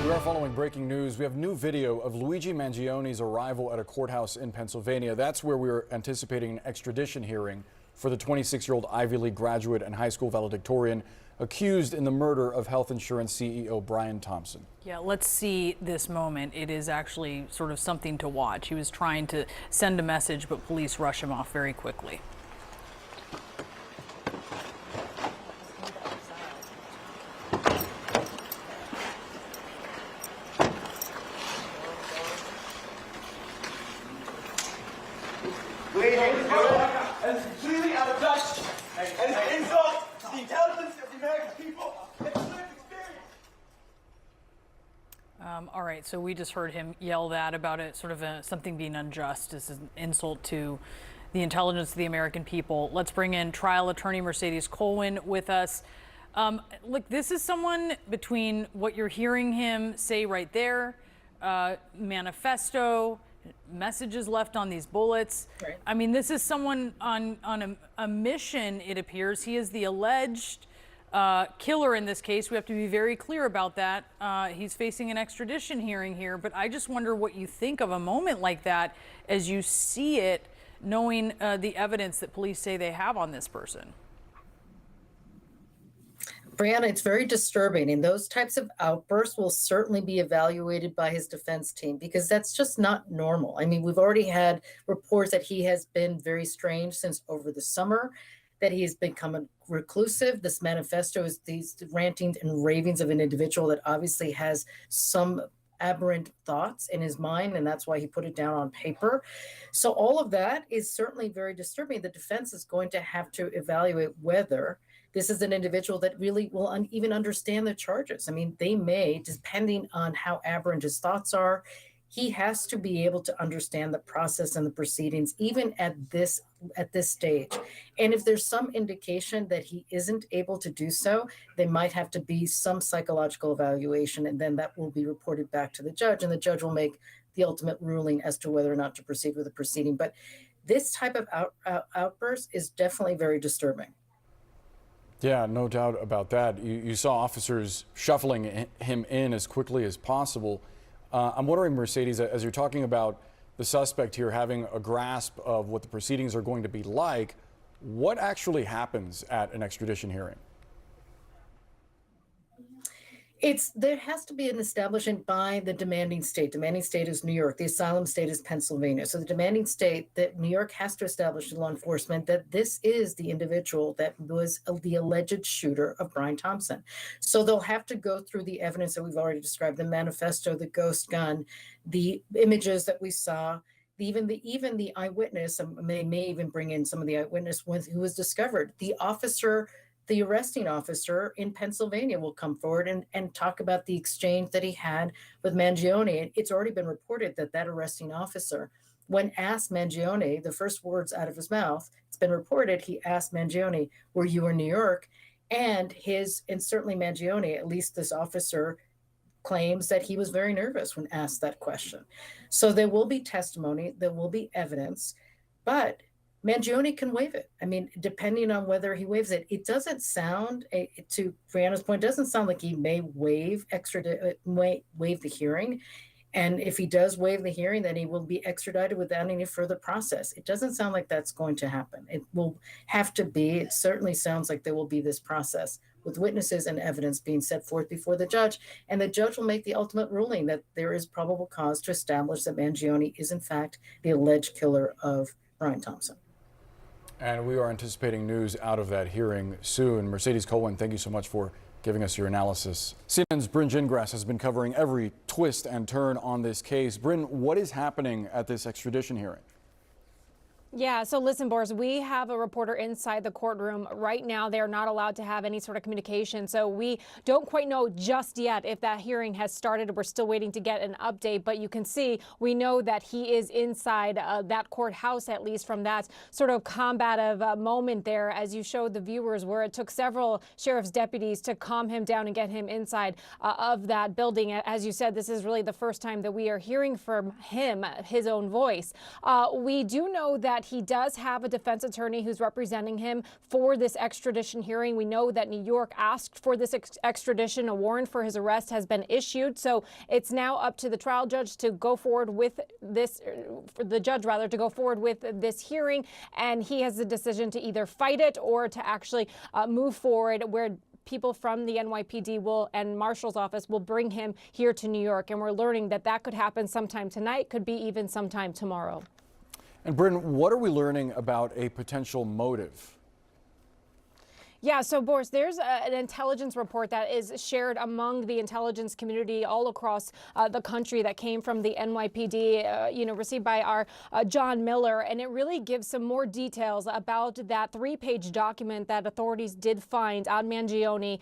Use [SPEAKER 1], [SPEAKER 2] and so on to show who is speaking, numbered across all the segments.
[SPEAKER 1] We are following breaking news. We have new video of Luigi Mangione's arrival at a courthouse in Pennsylvania. That's where we are anticipating an extradition hearing for the 26-year-old Ivy League graduate and high school valedictorian accused in the murder of health insurance CEO Brian Thompson.
[SPEAKER 2] Yeah, let's see this moment. It is actually sort of something to watch. He was trying to send a message, but police rush him off very quickly.
[SPEAKER 3] And it's completely out of touch, and it's an insult to the intelligence of the American people. It's a lived experience.
[SPEAKER 2] All right, so we just heard him yell that about it, sort of something being unjust. This is an insult to the intelligence of the American people. Let's bring in trial attorney Mercedes Colwin with us. Look, this is someone between what you're hearing him say right there, manifesto, messages left on these bullets. Right. I mean, this is someone on a mission, it appears. He is the alleged killer in this case. We have to be very clear about that. He's facing an extradition hearing here, but I just wonder what you think of a moment like that as you see it, knowing the evidence that police say they have on this person.
[SPEAKER 4] Brianna, it's very disturbing, and those types of outbursts will certainly be evaluated by his defense team because that's just not normal. I mean, we've already had reports that he has been very strange since over the summer, that he has become reclusive. This manifesto is these rantings and ravings of an individual that obviously has some aberrant thoughts in his mind, and that's why he put it down on paper. So all of that is certainly very disturbing. The defense is going to have to evaluate whether this is an individual that really will even understand the charges. I mean, they may, depending on how aberrant his thoughts are, he has to be able to understand the process and the proceedings, even at this stage. And if there's some indication that he isn't able to do so, there might have to be some psychological evaluation, and then that will be reported back to the judge, and the judge will make the ultimate ruling as to whether or not to proceed with the proceeding. But this type of outburst is definitely very disturbing.
[SPEAKER 1] Yeah, no doubt about that. You saw officers shuffling him in as quickly as possible. I'm wondering, Mercedes, as you're talking about the suspect here having a grasp of what the proceedings are going to be like, what actually happens at an extradition hearing?
[SPEAKER 4] There has to be an establishment by the demanding state. Demanding state is New York. The asylum state is Pennsylvania. So the demanding state, that New York has to establish to law enforcement that this is the individual that was the alleged shooter of Brian Thompson. So they'll have to go through the evidence that we've already described, the manifesto, the ghost gun, the images that we saw, even the eyewitness. They may even bring in some of the eyewitness who was discovered. The arresting officer in Pennsylvania will come forward and talk about the exchange that he had with Mangione. It's already been reported that arresting officer, when asked Mangione, the first words out of his mouth, it's been reported, he asked Mangione, were you in New York? And certainly Mangione, at least this officer, claims that he was very nervous when asked that question. So there will be testimony, there will be evidence, but Mangione can waive it. I mean, depending on whether he waives it, it doesn't sound, to Brianna's point, doesn't sound like he may waive the hearing. And if he does waive the hearing, then he will be extradited without any further process. It doesn't sound like that's going to happen. It will have to be. It certainly sounds like there will be this process with witnesses and evidence being set forth before the judge. And the judge will make the ultimate ruling that there is probable cause to establish that Mangione is, in fact, the alleged killer of Brian Thompson.
[SPEAKER 1] And we are anticipating news out of that hearing soon. Mercedes Colwin, thank you so much for giving us your analysis. CNN's Bryn Gingras has been covering every twist and turn on this case. Bryn, what is happening at this extradition hearing?
[SPEAKER 5] Yeah, so listen, Boris, we have a reporter inside the courtroom right now. They're not allowed to have any sort of communication. So we don't quite know just yet if that hearing has started. We're still waiting to get an update. But you can see, we know that he is inside that courthouse, at least from that sort of combative moment there, as you showed the viewers, where it took several sheriff's deputies to calm him down and get him inside of that building. As you said, this is really the first time that we are hearing from him, his own voice. We do know that that he does have a defense attorney who's representing him for this extradition hearing. We know that New York asked for this extradition. A warrant for his arrest has been issued. So it's now up to the trial judge to go forward with this, for the judge rather, to go forward with this hearing. And he has the decision to either fight it or to actually move forward, where people from the NYPD and Marshal's office will bring him here to New York. And we're learning that that could happen sometime tonight, could be even sometime tomorrow.
[SPEAKER 1] And Bryn, what are we learning about a potential motive?
[SPEAKER 5] Yeah, so Boris, there's an intelligence report that is shared among the intelligence community all across the country that came from the NYPD, received by our John Miller, and it really gives some more details about that 3-page document that authorities did find on Mangione,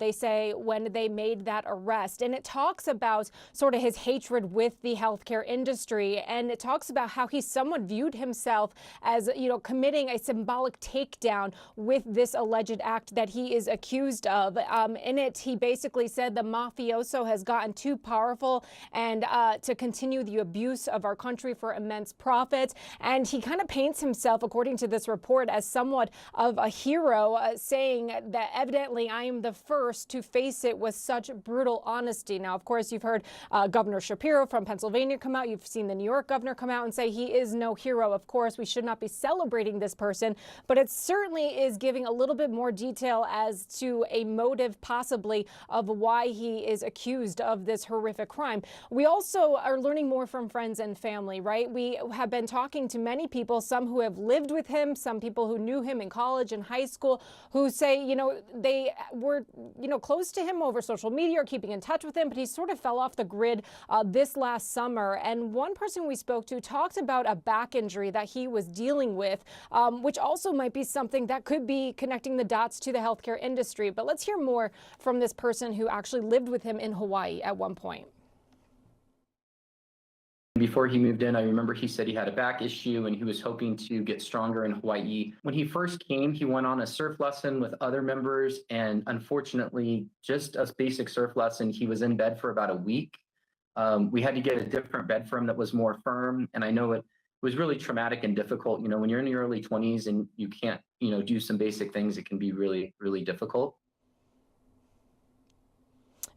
[SPEAKER 5] they say, when they made that arrest. And it talks about sort of his hatred with the healthcare industry, and it talks about how he somewhat viewed himself as, committing a symbolic takedown with this alleged act that he is accused of. In it, he basically said the mafioso has gotten too powerful and to continue the abuse of our country for immense profit. And he kind of paints himself, according to this report, as somewhat of a hero, saying that evidently I am the first to face it with such brutal honesty. Now, of course, you've heard Governor Shapiro from Pennsylvania come out. You've seen the New York governor come out and say he is no hero. Of course, we should not be celebrating this person, but it certainly is giving a little bit more detail as to a motive possibly of why he is accused of this horrific crime. We also are learning more from friends and family, right? We have been talking to many people, some who have lived with him, some people who knew him in college and high school, who say, they were, close to him over social media or keeping in touch with him, but he sort of fell off the grid this last summer. And one person we spoke to talked about a back injury that he was dealing with, which also might be something that could be connecting the dots to the healthcare industry. But let's hear more from this person who actually lived with him in Hawaii at one point.
[SPEAKER 6] Before he moved in, I remember he said he had a back issue and he was hoping to get stronger in Hawaii. When he first came, he went on a surf lesson with other members, and unfortunately, just a basic surf lesson, he was in bed for about a week. We had to get a different bed for him that was more firm, and I know it was really traumatic and difficult. When you're in your early 20s and you can't, do some basic things, it can be really, really difficult.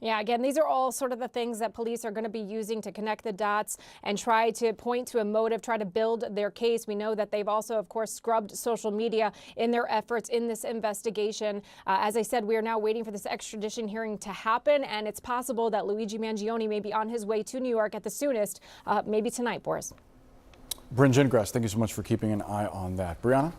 [SPEAKER 5] Yeah, again, these are all sort of the things that police are going to be using to connect the dots and try to point to a motive, try to build their case. We know that they've also, of course, scrubbed social media in their efforts in this investigation. As I said, we are now waiting for this extradition hearing to happen, and it's possible that Luigi Mangione may be on his way to New York at the soonest, maybe tonight, Boris.
[SPEAKER 1] Bryn Gingras, thank you so much for keeping an eye on that. Brianna?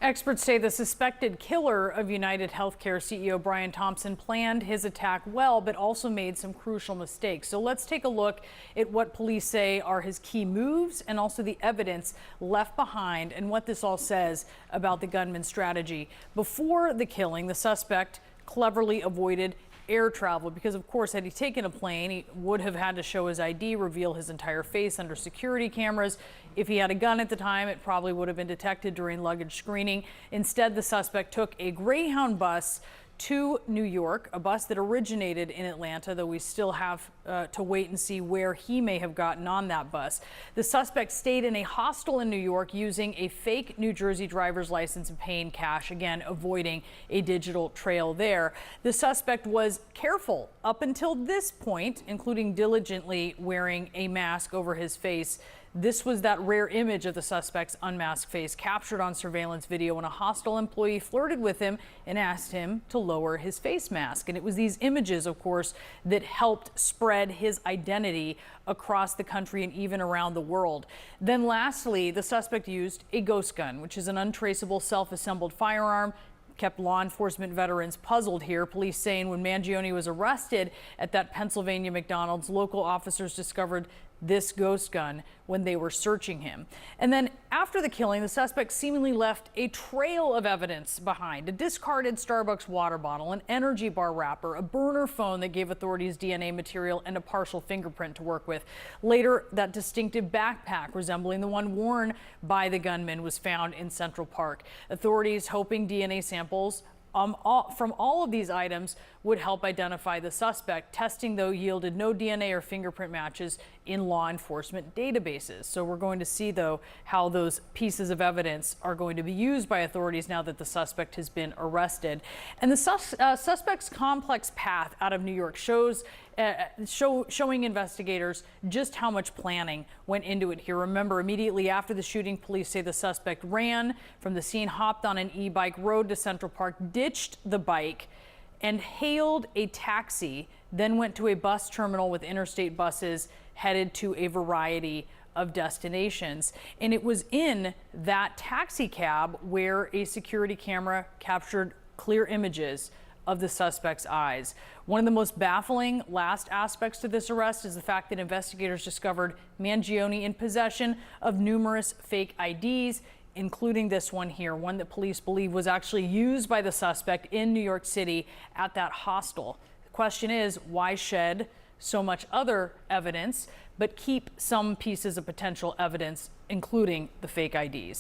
[SPEAKER 2] Experts say the suspected killer of UnitedHealthcare CEO Brian Thompson planned his attack well, but also made some crucial mistakes. So let's take a look at what police say are his key moves and also the evidence left behind and what this all says about the gunman's strategy. Before the killing, the suspect cleverly avoided air travel because, of course, had he taken a plane, he would have had to show his ID, reveal his entire face under security cameras. If he had a gun at the time, it probably would have been detected during luggage screening. Instead, the suspect took a Greyhound bus to New York, a bus that originated in Atlanta, though we still have to wait and see where he may have gotten on that bus. The suspect stayed in a hostel in New York using a fake New Jersey driver's license and paying cash, again, avoiding a digital trail there. The suspect was careful up until this point, including diligently wearing a mask over his face. This was that rare image of the suspect's unmasked face captured on surveillance video when a hostel employee flirted with him and asked him to lower his face mask. And it was these images, of course, that helped spread his identity across the country and even around the world. Then lastly, the suspect used a ghost gun, which is an untraceable self-assembled firearm. Kept law enforcement veterans puzzled here. Police saying when Mangione was arrested at that Pennsylvania McDonald's, local officers discovered this ghost gun when they were searching him. And then after the killing, the suspect seemingly left a trail of evidence behind: a discarded Starbucks water bottle, an energy bar wrapper, a burner phone that gave authorities DNA material, and a partial fingerprint to work with. Later, that distinctive backpack resembling the one worn by the gunman was found in Central Park. Authorities hoping DNA samples from all of these items would help identify the suspect. Testing, though, yielded no DNA or fingerprint matches in law enforcement databases. So we're going to see, though, how those pieces of evidence are going to be used by authorities now that the suspect has been arrested. And the suspect's complex path out of New York showing investigators just how much planning went into it here. Remember, immediately after the shooting, police say the suspect ran from the scene, hopped on an e-bike, rode to Central Park, ditched the bike, and hailed a taxi, then went to a bus terminal with interstate buses headed to a variety of destinations. And it was in that taxi cab where a security camera captured clear images of the suspect's eyes. One of the most baffling last aspects to this arrest is the fact that investigators discovered Mangione in possession of numerous fake IDs, including this one here, one that police believe was actually used by the suspect in New York City at that hostel. The question is, why shed so much other evidence, but keep some pieces of potential evidence, including the fake IDs?